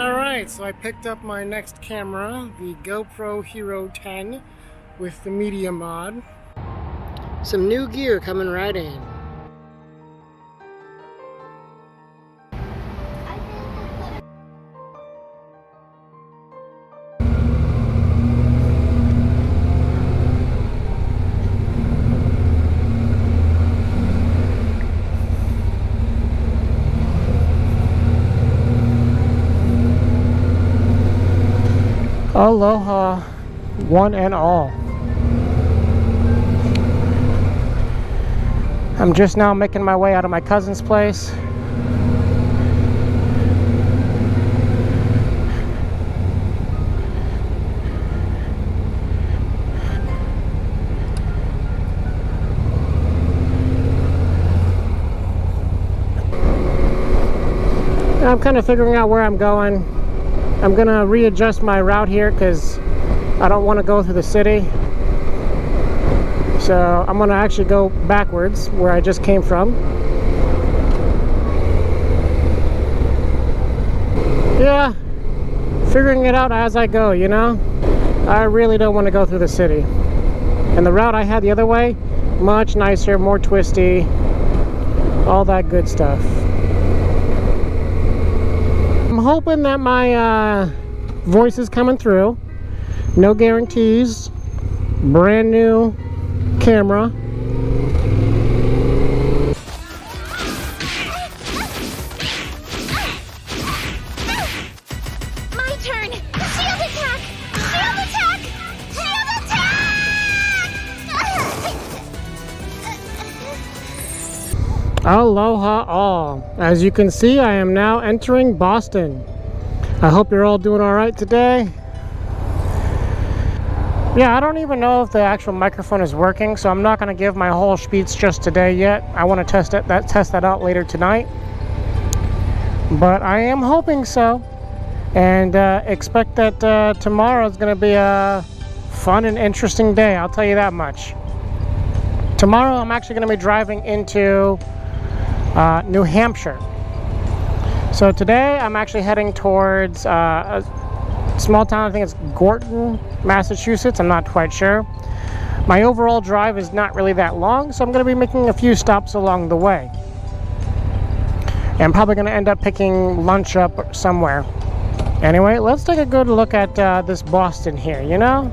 Alright, so I picked up my next camera, the GoPro Hero 10 with the media mod. Some new gear coming right in. Aloha, one and all. I'm just now making my way out of my cousin's place. I'm kind of figuring out where I'm going. I'm gonna readjust my route here because I don't want to go through the city. So I'm gonna actually go backwards where I just came from. Yeah, figuring it out as I go, you know? I really don't want to go through the city. And the route I had the other way, much nicer, more twisty, all that good stuff. I'm hoping that my voice is coming through. No guarantees. Brand new camera. My turn. Shield attack! Shield attack! Shield attack! Aloha all. As you can see, I am now entering Boston. I hope you're all doing all right today. Yeah, I don't even know if the actual microphone is working, so I'm not going to give my whole speech just today yet. I want to test that out later tonight. But I am hoping so, and expect that tomorrow is going to be a fun and interesting day. I'll tell you that much. Tomorrow, I'm actually going to be driving into New Hampshire. So today I'm actually heading towards a small town. I think it's Groton, Massachusetts. I'm not quite sure. My overall drive is not really that long, so I'm going to be making a few stops along the way. And I'm probably going to end up picking lunch up somewhere. Anyway, let's take a good look at this Boston here, you know?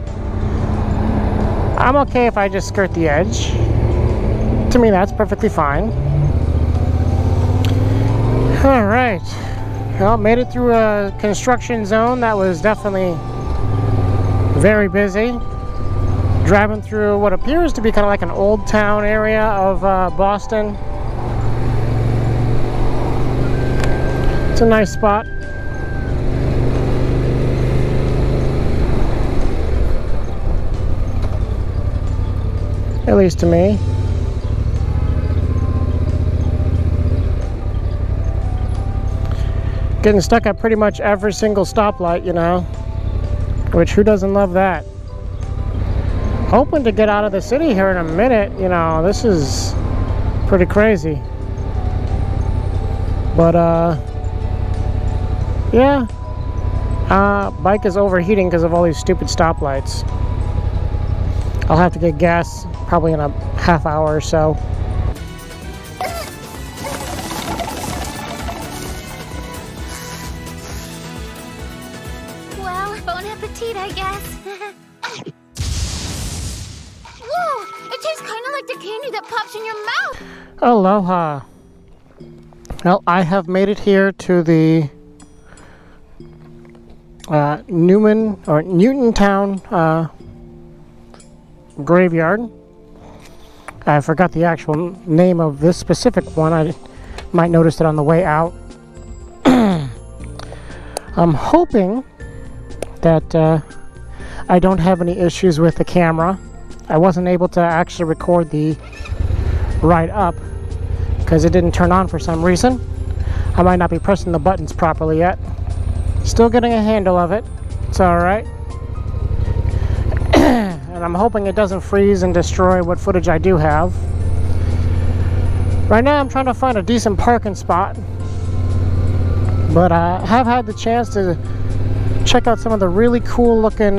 I'm okay if I just skirt the edge. To me, that's perfectly fine. All right, well, made it through a construction zone that was definitely very busy. Driving through what appears to be kind of like an old town area of Boston. It's a nice spot. At least to me. Getting stuck at pretty much every single stoplight, you know, which who doesn't love that? Hoping to get out of the city here in a minute, you know, this is pretty crazy. But yeah, bike is overheating because of all these stupid stoplights. I'll have to get gas probably in a half hour or so. Bon appetit, I guess. Whoa! It tastes kind of like the candy that pops in your mouth. Aloha. Well, I have made it here to the Newtontown graveyard. I forgot the actual name of this specific one. I might notice it on the way out. I'm hoping that I don't have any issues with the camera. I wasn't able to actually record the ride up because it didn't turn on for some reason. I might not be pressing the buttons properly yet. Still getting a handle of it. It's alright. And I'm hoping it doesn't freeze and destroy what footage I do have. Right now I'm trying to find a decent parking spot. But I have had the chance to check out some of the really cool looking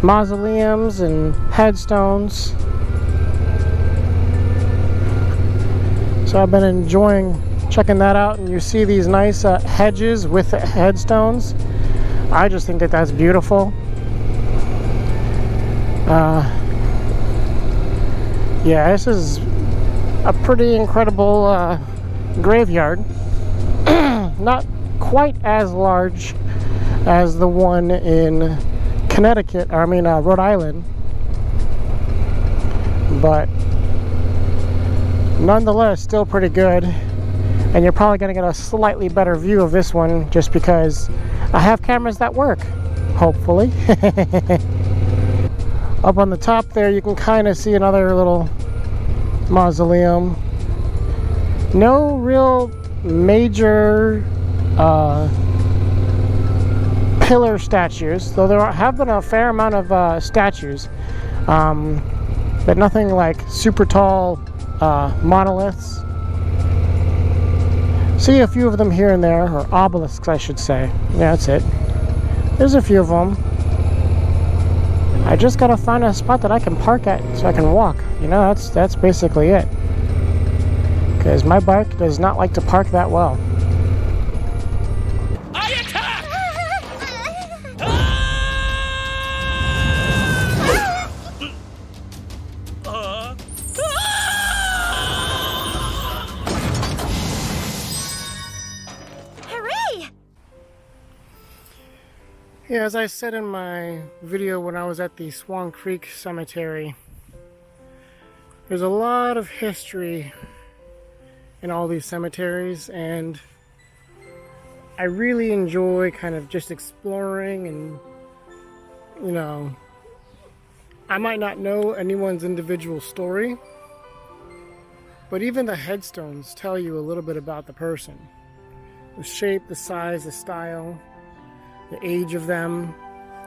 mausoleums and headstones. So I've been enjoying checking that out, and you see these nice hedges with headstones. I just think that that's beautiful. Yeah, this is a pretty incredible graveyard. Not quite as large as the one in Connecticut, Rhode Island, but nonetheless still pretty good. And you're probably going to get a slightly better view of this one just because I have cameras that work, hopefully. Up on the top there you can kind of see another little mausoleum. No real major pillar statues, though there have been a fair amount of statues, but nothing like super tall monoliths. See a few of them here and there, or obelisks I should say. Yeah, that's it. There's a few of them. I just gotta find a spot that I can park at so I can walk. You know, that's basically it. Because my bike does not like to park that well. I attack! Hooray! Yeah, as I said in my video when I was at the Swan Creek Cemetery, there's a lot of history in all these cemeteries, and I really enjoy kind of just exploring. And you know, I might not know anyone's individual story, but even the headstones tell you a little bit about the person. The shape, the size, the style, the age of them,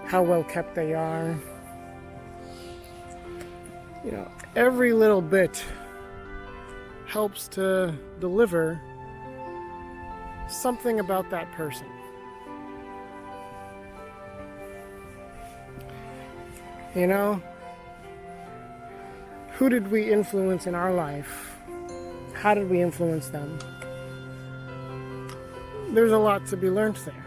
how well kept they are. You know, every little bit helps to deliver something about that person. You know, who did we influence in our life? How did we influence them? There's a lot to be learned there.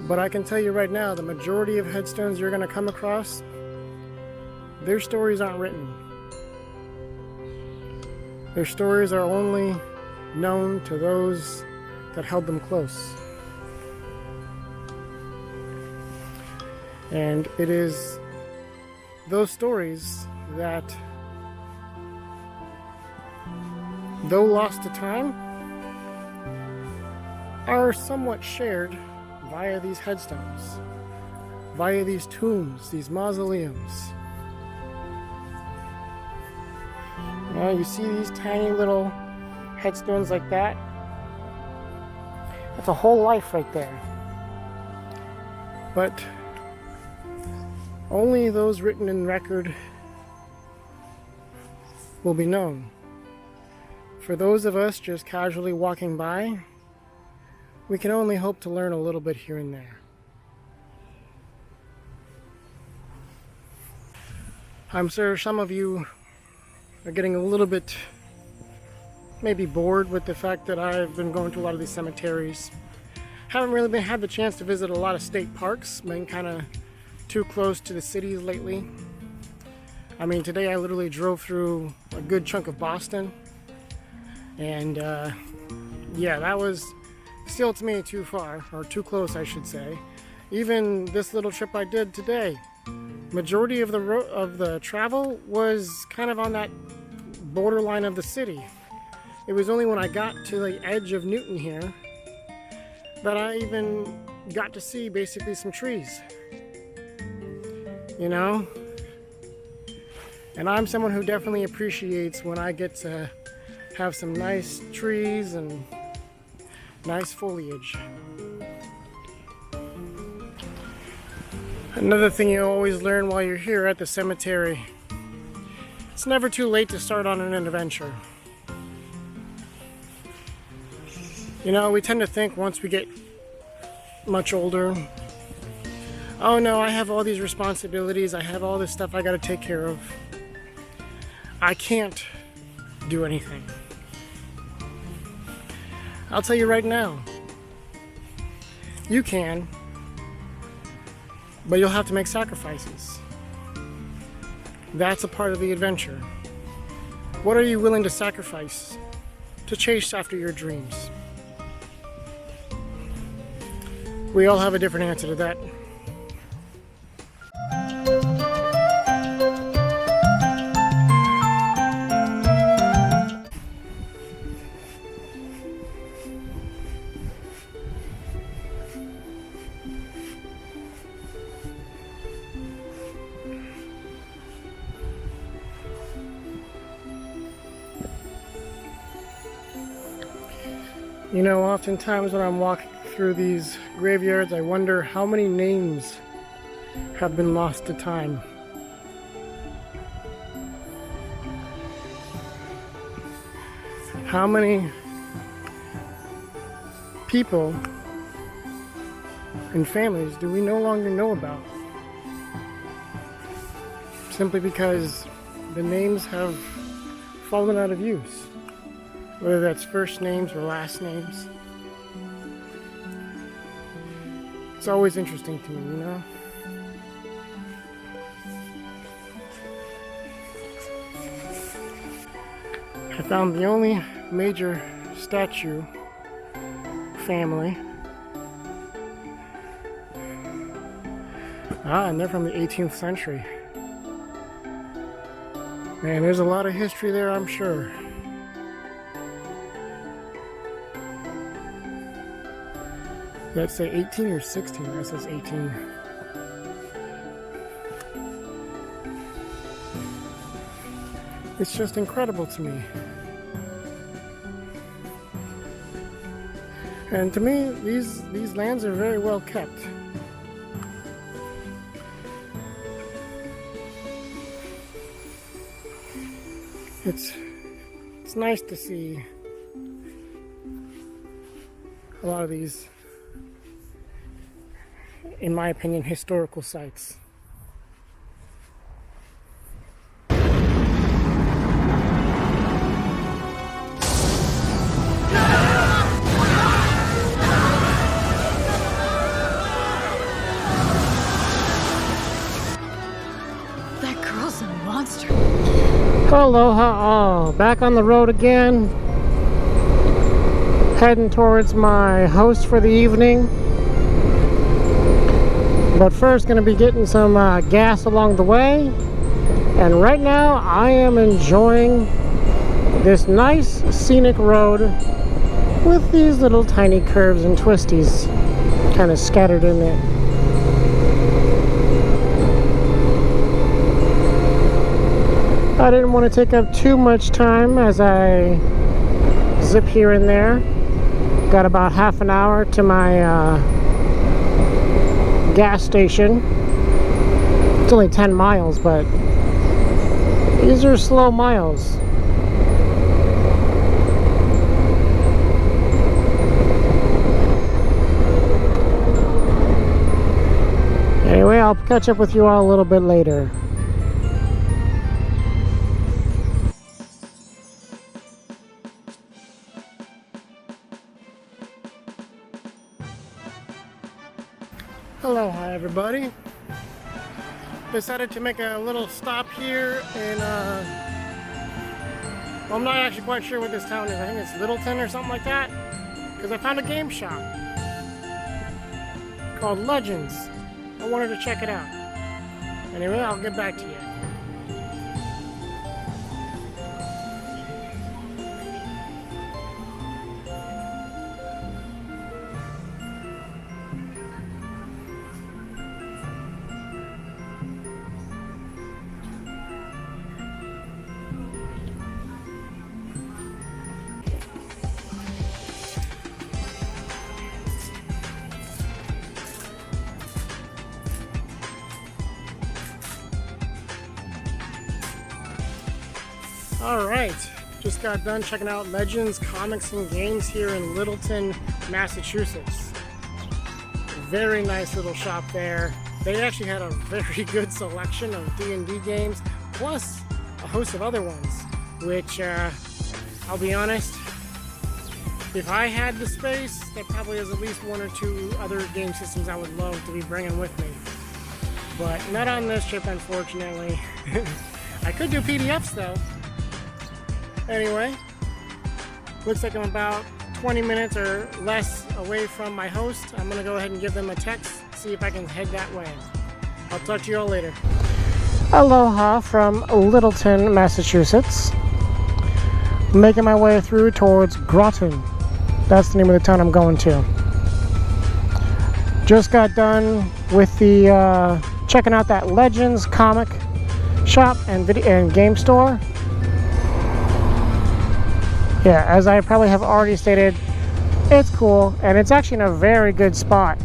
But I can tell you right now, the majority of headstones you're going to come across, their stories aren't written. Their stories are only known to those that held them close. And it is those stories that, though lost to time, are somewhat shared via these headstones, via these tombs, these mausoleums. Now you see these tiny little headstones like that? That's a whole life right there. But only those written in record will be known. For those of us just casually walking by, we can only hope to learn a little bit here and there. I'm sure some of you are getting a little bit maybe bored with the fact that I've been going to a lot of these cemeteries. Haven't really had the chance to visit a lot of state parks, been kind of too close to the cities lately. I mean, today I literally drove through a good chunk of Boston, and yeah, that was still to me too far, or too close I should say. Even this little trip I did today, majority of the travel was kind of on that borderline of the city. It was only when I got to the edge of Newton here that I even got to see basically some trees. You know? And I'm someone who definitely appreciates when I get to have some nice trees and nice foliage. Another thing you always learn while you're here at the cemetery, it's never too late to start on an adventure. You know, we tend to think once we get much older, oh no, I have all these responsibilities, I have all this stuff I gotta take care of. I can't do anything. I'll tell you right now, you can, but you'll have to make sacrifices. That's a part of the adventure. What are you willing to sacrifice to chase after your dreams? We all have a different answer to that. You know, oftentimes when I'm walking through these graveyards, I wonder how many names have been lost to time. How many people and families do we no longer know about? Simply because the names have fallen out of use. Whether that's first names or last names. It's always interesting to me, you know? I found the only major statue family. And they're from the 18th century. Man, there's a lot of history there, I'm sure. Did that say 18 or 16? That says 18. It's just incredible to me. And to me, these lands are very well kept. It's nice to see a lot of these, in my opinion, historical sites. That girl's a monster. Aloha all, back on the road again, heading towards my host for the evening. But first, going to be getting some gas along the way. And right now, I am enjoying this nice scenic road with these little tiny curves and twisties kind of scattered in it. I didn't want to take up too much time as I zip here and there. Got about half an hour to my gas station. It's only 10 miles, but these are slow miles. Anyway, I'll catch up with you all a little bit later. Aloha everybody. Decided to make a little stop here in well, I'm not actually quite sure what this town is. I think it's Littleton or something like that, because I found a game shop called Legends. I wanted to check it out. Anyway, I'll get back to you. All right, Just got done checking out Legends Comics and Games here in Littleton, Massachusetts. Very nice little shop there. They actually had a very good selection of D&D games, plus a host of other ones, which I'll be honest, if I had the space, there probably is at least one or two other game systems I would love to be bringing with me. But not on this trip, unfortunately. I could do PDFs though. Anyway, looks like I'm about 20 minutes or less away from my host. I'm gonna go ahead and give them a text, see if I can head that way. I'll talk to you all later. Aloha from Littleton, Massachusetts. Making my way through towards Groton. That's the name of the town I'm going to. Just got done with the checking out that Legends comic shop and game store. Yeah, as I probably have already stated, it's cool, and it's actually in a very good spot.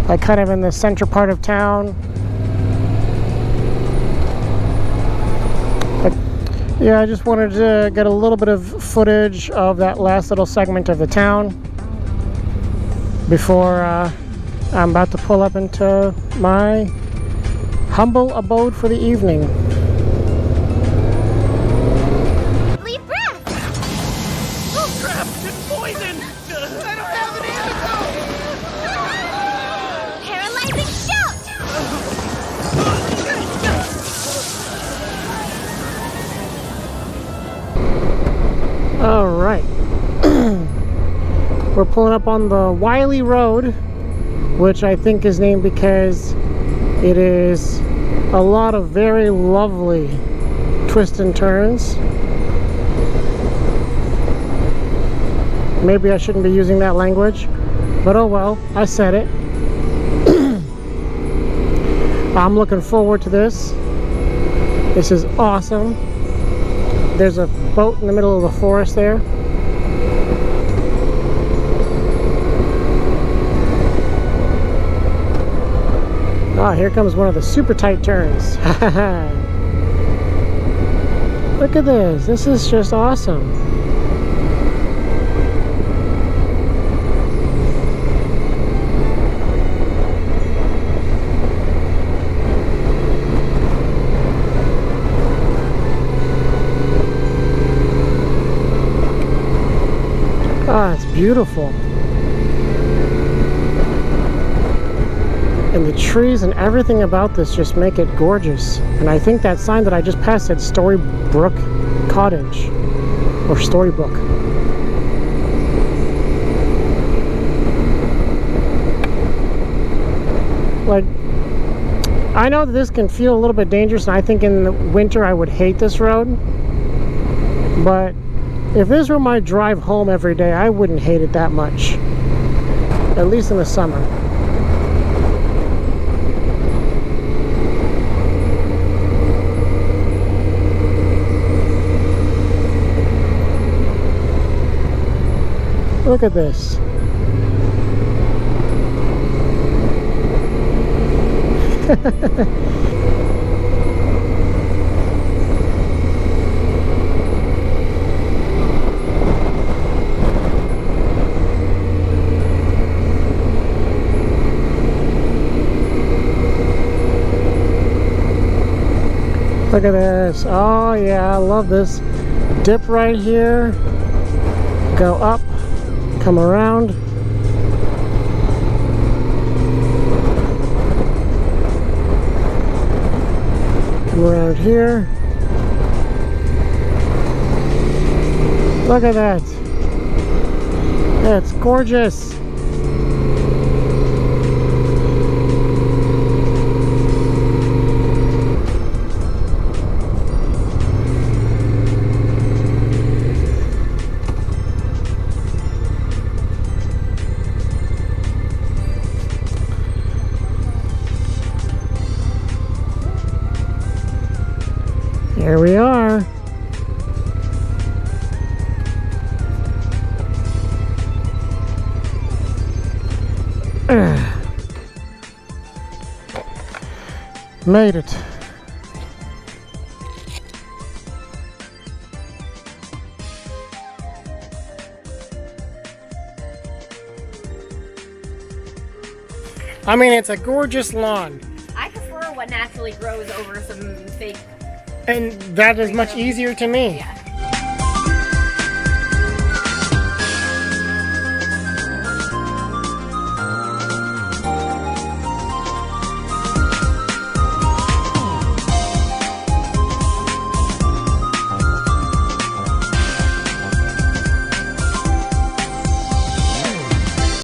Like kind of in the center part of town. But yeah, I just wanted to get a little bit of footage of that last little segment of the town before I'm about to pull up into my humble abode for the evening. Alright, we're pulling up on the Wiley Road, which I think is named because it is a lot of very lovely twists and turns. Maybe I shouldn't be using that language, but oh well, I said it. I'm looking forward to this. This is awesome. There's a boat in the middle of the forest there. Ah, here comes one of the super tight turns. Look at this. This is just awesome. Ah, it's beautiful. And the trees and everything about this just make it gorgeous. And I think that sign that I just passed said Storybrook Cottage. Or Storybook. Like, I know that this can feel a little bit dangerous, and I think in the winter I would hate this road. But if this were my drive home every day, I wouldn't hate it that much. At least in the summer. Look at this. Look at this. Oh yeah, I love this. Dip right here. Go up. Come around. Come around here. Look at that. That's gorgeous. Here we are. Made it. I mean, it's a gorgeous lawn. I prefer what naturally grows over some fake. And that is much easier to me. Yeah.